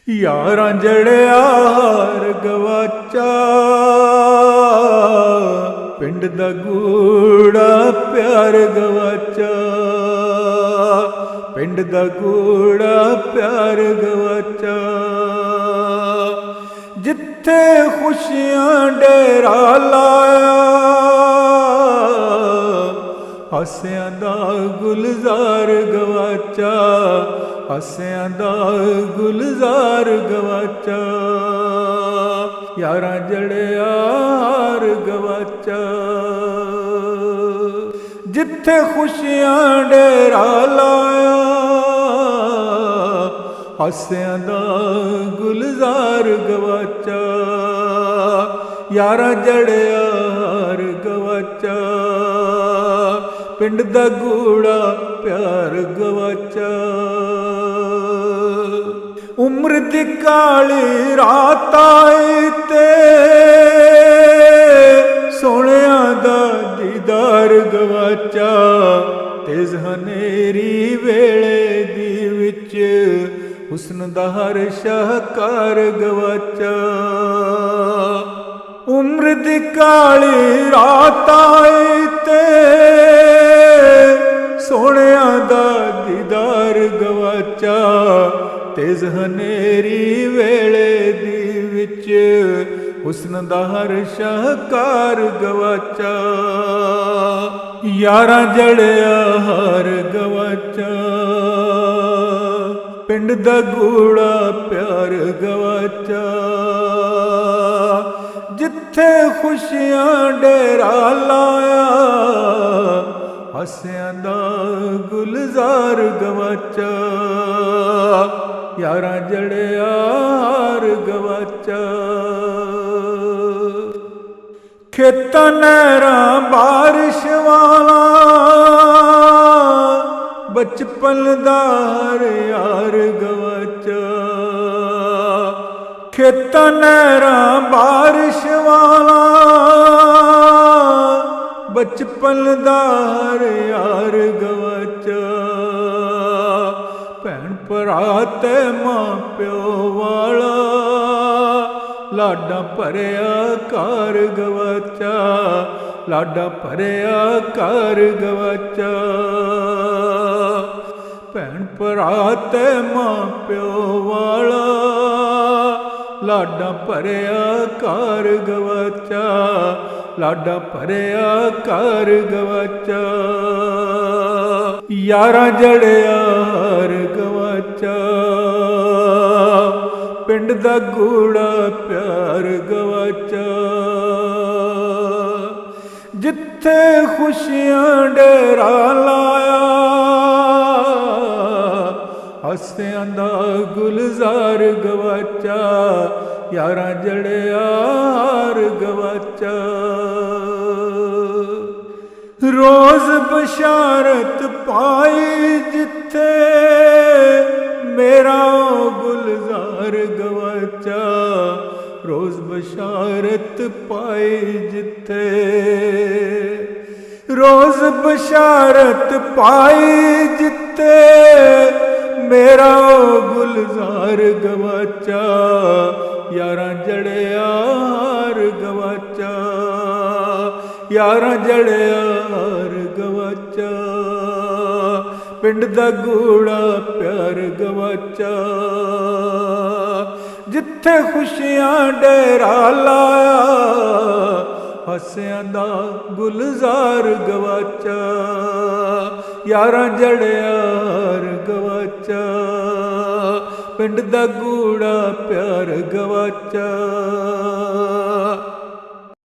यारां जड़िया हार गवाचा, पिंड दा गूड़ा प्यार गवाचा, पिंड दा गूड़ा प्यार गवाचा। जिथे खुशियां डेरा लाया, हासियां दा गुलजार गवाचा, हासियां दा गुलजार गवाचा। यारां जड़िया हार गवाचा। जिथे खुशियां डेरा लाया, हासियां दा गुलजार गवाचा। यारां जड़िया हार गवाचा, पिंड दा गूड़ा प्यार गवाचा। उम्र दी काली रात आई ते सोहणिया दा दीदार गवाचा। तेज हनेरी वेले दी विच हुस्न दा हर शाहकार गवाचा। उम्र दी काली रात आई ते सोहणिया दा दीदार गवाचा। तेज हनेरी वेले दी विच हुस्न दा हर शाहकार गवाचा। यारां जड़िया हार गवाचा, पिंड दा गूड़ा प्यार गवाचा। जिथे खुशियां डेरा लाया, हासियां दा गुलजार गवाचा। यारां जड़िया हार गवाचा। खेतां नहरां बारिश वाला, बचपन दा हर यार गवाचा। खेतां नहरां बारिश वाला, बचपन दा हर यार गवाचा। भैन भरा ते मां प्यो वाला, लाडा भरिया घर गवाचा। लाडा भरिया घर गवाचा। भैन भरा ते मां प्यो वाला, लाडा भरिया घर गवाचा। लाडा भरिया घर गवाचा। यारां जड़िया हार गवाचा, पिंड दा गूड़ा प्यार गवाचा। जिथे खुशियां डेरा लाया, हासियां दा गुलजार गवाचा। यारां जड़िया हार गवाचा। रोज बशारत पाई जिथे, मेरा गुलजार गवाचा। रोज बशारत पाई जिथे, रोज बशारत पाई जिथे, मेरा गुलजार गवाचा। यारां जड़िया हार गवाचा। यारां जड़िया हार गवाचा, पिंड दा गूड़ा प्यार गवाचा। जिथे खुशियां डेरा लाया, हासियां दा गुलजार गवाचा। यारां जड़िया हार गवाचा, पिंड दा गूड़ा प्यार गवाचा।